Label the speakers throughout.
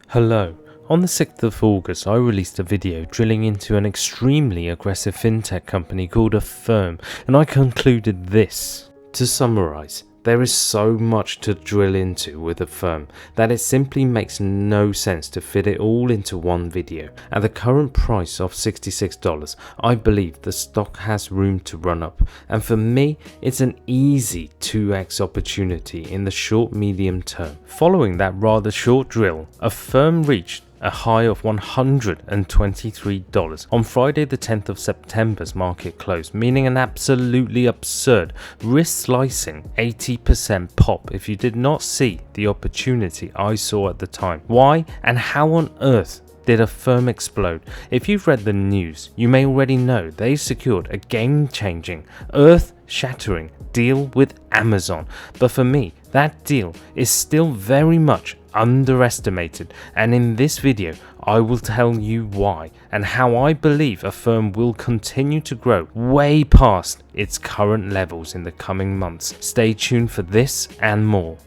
Speaker 1: Hello. On the 6th of August, I released a video drilling into an extremely aggressive fintech company called Affirm, and I concluded this. To summarize, there is so much to drill into with Affirm that it simply makes no sense to fit it all into one video. At the current price of $66, I believe the stock has room to run up, and for me, it's an easy 2x opportunity in the short medium term. Following that rather short drill, Affirm reached a high of $123 on Friday the 10th of September's market close, meaning an absolutely absurd, wrist-slicing 80% pop if you did not see the opportunity I saw at the time. Why and how on earth did Affirm explode? If you've read the news, you may already know they secured a game-changing, earth-shattering deal with Amazon, but for me, that deal is still very much underestimated, and in this video I will tell you why and how I believe Affirm will continue to grow way past its current levels in the coming months. Stay tuned for this and more.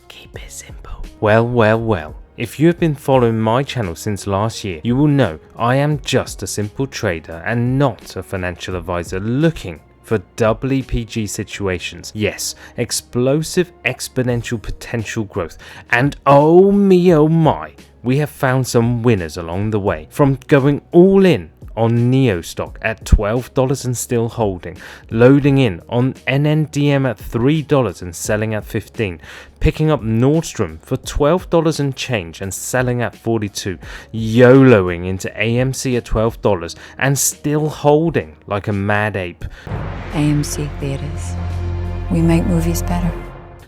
Speaker 1: Keep it simple. Well. If you have been following my channel since last year, you will know I am just a simple trader and not a financial advisor looking for EPG situations. Yes, explosive exponential potential growth, and oh my, we have found some winners along the way, from going all in on Neo stock at $12 and still holding, loading in on NNDM at $3 and selling at $15, picking up Nordstrom for $12 and change and selling at $42, YOLOing into AMC at $12 and still holding like a mad ape.
Speaker 2: AMC Theaters. We make movies better.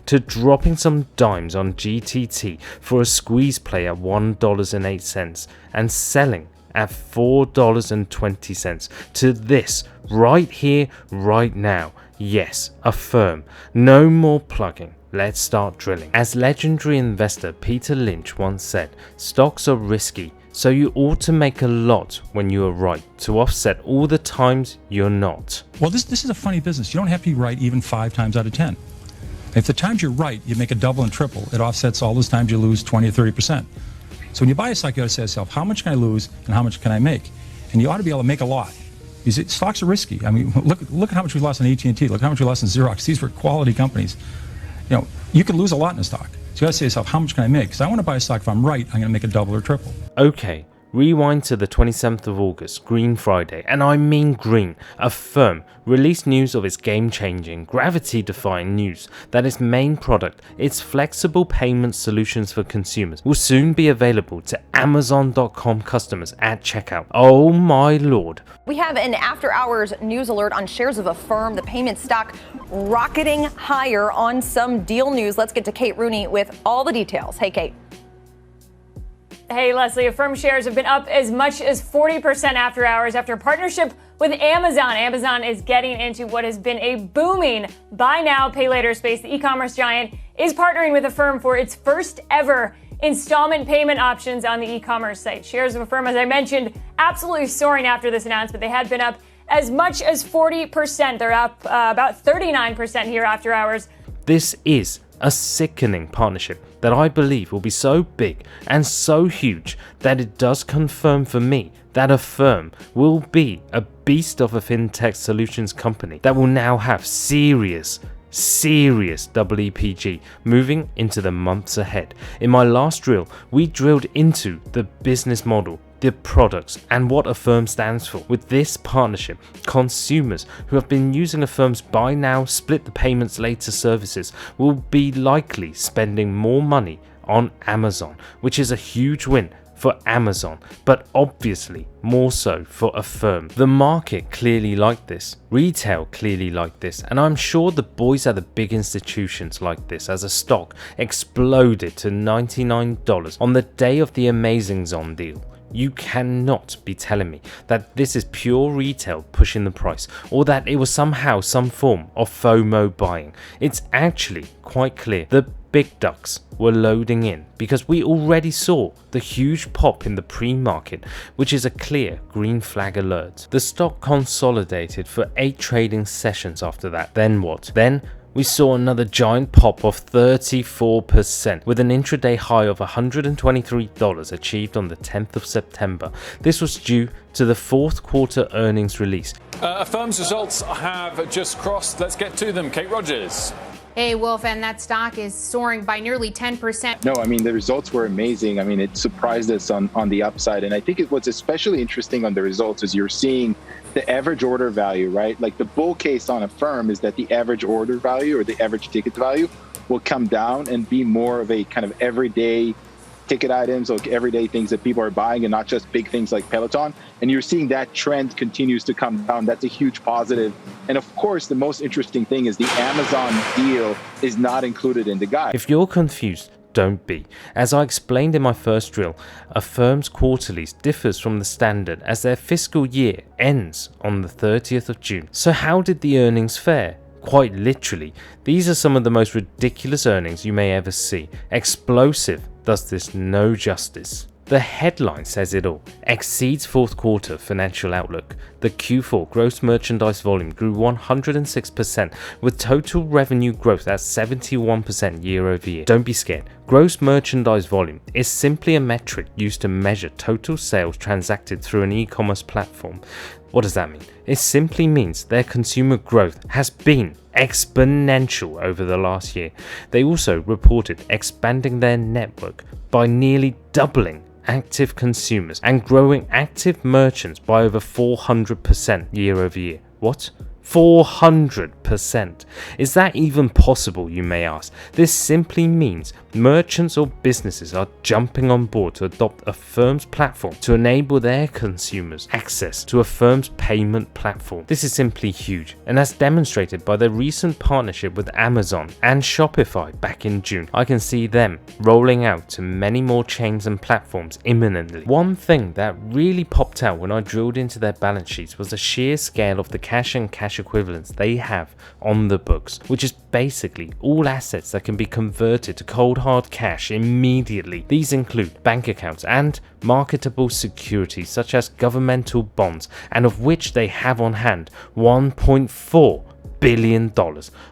Speaker 1: To dropping some dimes on GTT for a squeeze play at $1.08 and selling at $4.20, to this right here, right now. Yes, Affirm. No more plugging. Let's start drilling. As legendary investor Peter Lynch once said, stocks are risky, so you ought to make a lot when you are right to offset all the times you're not.
Speaker 3: Well, this is a funny business. You don't have to be right even 5 times out of 10. If the times you're right, you make a double and triple. It offsets all those times you lose 20 or 30%. So when you buy a stock, you got to say to yourself, how much can I lose and how much can I make? And you ought to be able to make a lot. Stocks are risky. I mean, look at how much we lost in AT&T. Look how much we lost in Xerox. These were quality companies. You know, you can lose a lot in a stock. So you got to say to yourself, how much can I make? Because I want to buy a stock, if I'm right, I'm going to make a double or triple.
Speaker 1: Okay, rewind to the 27th of August, Green Friday, and I mean green. Affirm released news of its game-changing, gravity-defying news that its main product, its flexible payment solutions for consumers, will soon be available to Amazon.com customers at checkout. Oh my lord.
Speaker 4: We have an after-hours news alert on shares of Affirm, the payment stock rocketing higher on some deal news. Let's get to Kate Rooney with all the details. Hey, Kate.
Speaker 5: Hey, Leslie, Affirm shares have been up as much as 40% after hours after a partnership with Amazon. Amazon is getting into what has been a booming buy now, pay later space. The e-commerce giant is partnering with Affirm for its first ever installment payment options on the e-commerce site. Shares of Affirm, as I mentioned, absolutely soaring after this announcement. They had been up as much as 40%. They're up about 39% here after hours.
Speaker 1: This is a sickening partnership that I believe will be so big and so huge that it does confirm for me that Affirm will be a beast of a fintech solutions company that will now have serious EPG moving into the months ahead. In my last drill, we drilled into the business model, the products, and what Affirm stands for. With this partnership, consumers who have been using Affirm's buy now, split the payments later services will be likely spending more money on Amazon, which is a huge win for Amazon, but obviously more so for Affirm. The market clearly liked this, retail clearly liked this, and I'm sure the boys at the big institutions like this as a stock exploded to $99 on the day of the Amazing Zone deal. You cannot be telling me that this is pure retail pushing the price, or that it was somehow some form of FOMO buying. It's actually quite clear the big ducks were loading in because we already saw the huge pop in the pre-market, which is a clear green flag alert. The stock consolidated for 8 trading sessions after that. Then what? Then we saw another giant pop of 34%, with an intraday high of $123 achieved on the 10th of September. This was due to the fourth quarter earnings release.
Speaker 6: Affirm's results have just crossed. Let's get to them. Kate Rogers.
Speaker 7: Hey, Wolf, and that stock is soaring by nearly 10%.
Speaker 8: No, I mean, the results were amazing. I mean, it surprised us on the upside. And I think what's especially interesting on the results is you're seeing the average order value, right? Like the bull case on Affirm is that the average order value or the average ticket value will come down and be more of a kind of everyday ticket items, like everyday things that people are buying and not just big things like Peloton. And you're seeing that trend continues to come down. That's a huge positive. And of course, the most interesting thing is the Amazon deal is not included in the guide.
Speaker 1: If you're confused, don't be. As I explained in my first drill, Affirm's quarterlies differs from the standard as their fiscal year ends on the 30th of June. So how did the earnings fare? Quite literally, these are some of the most ridiculous earnings you may ever see. Explosive does this no justice. The headline says it all. Exceeds fourth quarter financial outlook. The Q4 gross merchandise volume grew 106%, with total revenue growth at 71% year over year. Don't be scared. Gross merchandise volume is simply a metric used to measure total sales transacted through an e-commerce platform. What does that mean? It simply means their consumer growth has been exponential over the last year. They also reported expanding their network by nearly doubling active consumers and growing active merchants by over 400% year over year. What? 400%. Is that even possible, you may ask? This simply means merchants or businesses are jumping on board to adopt Affirm's platform to enable their consumers access to Affirm's payment platform. This is simply huge, and as demonstrated by their recent partnership with Amazon and Shopify back in June, I can see them rolling out to many more chains and platforms imminently. One thing that really popped out when I drilled into their balance sheets was the sheer scale of the cash and cash equivalents they have on the books, which is basically all assets that can be converted to cold hard cash immediately. These include bank accounts and marketable securities such as governmental bonds, and of which they have on hand $1.4 billion.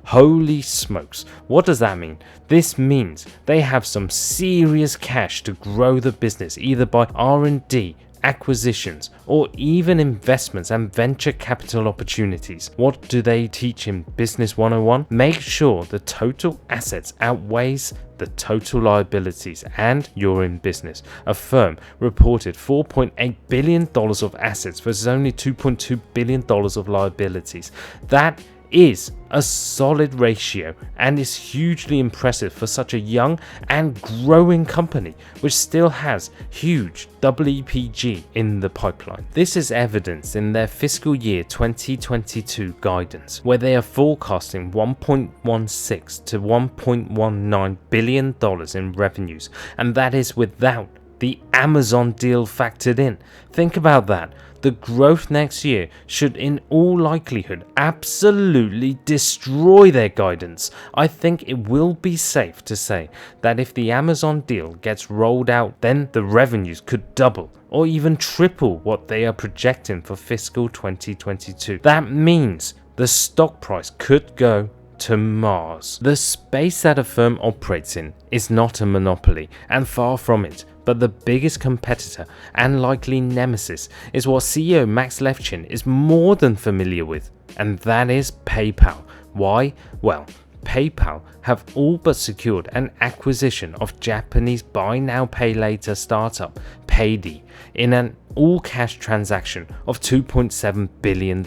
Speaker 1: Holy smokes, what does that mean? This means they have some serious cash to grow the business, either by R&D, acquisitions, or even investments and venture capital opportunities. What do they teach in Business 101? Make sure the total assets outweighs the total liabilities and you're in business. Affirm reported $4.8 billion of assets versus only $2.2 billion of liabilities. That is a solid ratio and is hugely impressive for such a young and growing company which still has huge EPG in the pipeline. This is evidenced in their fiscal year 2022 guidance, where they are forecasting $1.16 to $1.19 billion in revenues, and that is without the Amazon deal factored in. Think about that. The growth next year should in all likelihood absolutely destroy their guidance. I think it will be safe to say that if the Amazon deal gets rolled out, then the revenues could double or even triple what they are projecting for fiscal 2022. That means the stock price could go to Mars. The space that Affirm operates in is not a monopoly, and far from it. But the biggest competitor and likely nemesis is what CEO Max Levchin is more than familiar with, and that is PayPal. Why? Well, PayPal have all but secured an acquisition of Japanese buy now pay later startup Paydi in an all-cash transaction of $2.7 billion.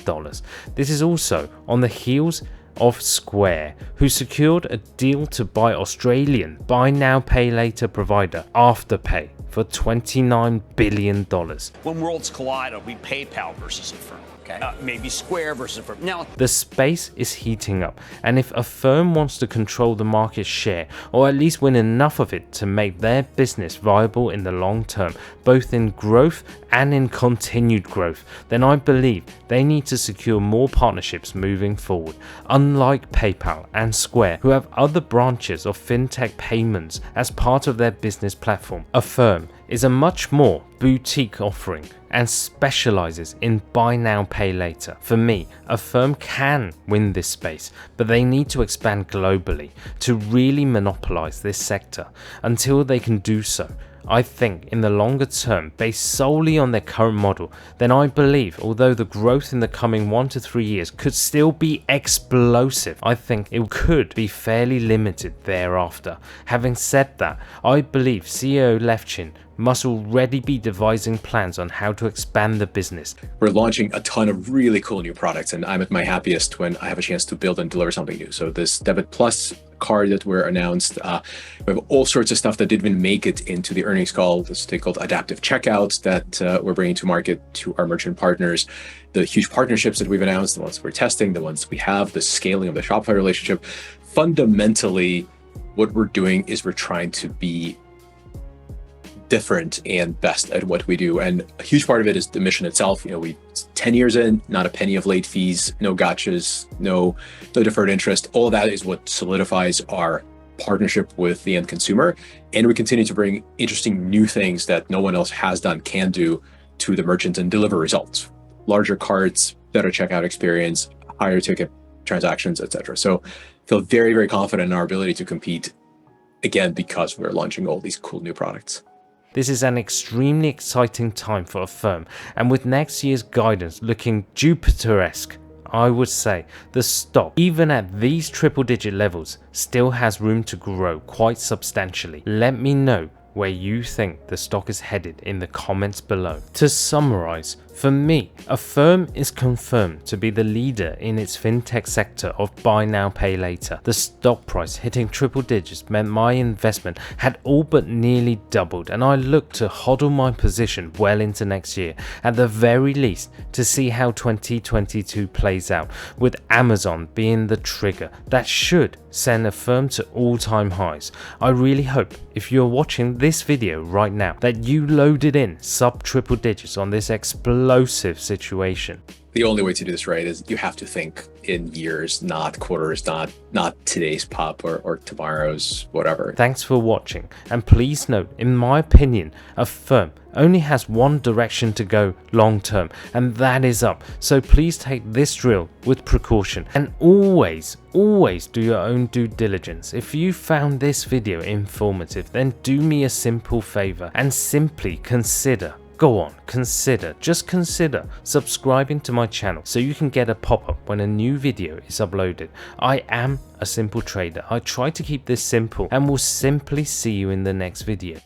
Speaker 1: This is also on the heels of Square, who secured a deal to buy Australian buy now pay later provider Afterpay for $29 billion.
Speaker 9: When worlds collide, it'll be PayPal versus Affirm. Okay. Maybe Square versus Affirm. Now,
Speaker 1: the space is heating up, and if Affirm wants to control the market share, or at least win enough of it to make their business viable in the long term, both in growth and in continued growth, then I believe they need to secure more partnerships moving forward. Unlike PayPal and Square, who have other branches of fintech payments as part of their business platform, Affirm is a much more boutique offering and specializes in buy now pay later. For me, Affirm can win this space, but they need to expand globally to really monopolize this sector. Until they can do so, I think in the longer term, based solely on their current model, then I believe although the growth in the coming 1 to 3 years could still be explosive, I think it could be fairly limited thereafter. Having said that, I believe CEO Levchin must already be devising plans on how to expand the business.
Speaker 10: We're launching a ton of really cool new products, and I'm at my happiest when I have a chance to build and deliver something new. So this Debit Plus card that we're announced, we have all sorts of stuff that didn't even make it into the earnings call. This thing called adaptive checkouts that we're bringing to market to our merchant partners. The huge partnerships that we've announced, the ones we're testing, the ones we have, the scaling of the Shopify relationship. Fundamentally, what we're doing is we're trying to be different and best at what we do. And a huge part of it is the mission itself. You know, we 10 years in, not a penny of late fees, no gotchas, no deferred interest. All of that is what solidifies our partnership with the end consumer. And we continue to bring interesting new things that no one else has done, can do to the merchants and deliver results. Larger carts, better checkout experience, higher ticket transactions, etc. So I feel very, very confident in our ability to compete, again, because we're launching all these cool new products.
Speaker 1: This is an extremely exciting time for Affirm, and with next year's guidance looking Jupiter-esque, I would say the stock, even at these triple-digit levels, still has room to grow quite substantially. Let me know where you think the stock is headed in the comments below. To summarize, for me, Affirm is confirmed to be the leader in its fintech sector of buy now pay later. The stock price hitting triple digits meant my investment had all but nearly doubled, and I look to hodl my position well into next year, at the very least to see how 2022 plays out, with Amazon being the trigger that should send Affirm to all-time highs. I really hope if you're watching this video right now that you loaded in sub triple digits on this explosive situation.
Speaker 10: The only way to do this right is you have to think in years, not quarters, not today's pop or tomorrow's whatever.
Speaker 1: Thanks for watching, and please note, in my opinion, Affirm only has one direction to go long term, and that is up. So please take this drill with precaution, and always do your own due diligence. If you found this video informative, then do me a simple favor and simply consider just consider subscribing to my channel so you can get a pop-up when a new video is uploaded. I am a simple trader. I try to keep this simple, and will simply see you in the next video.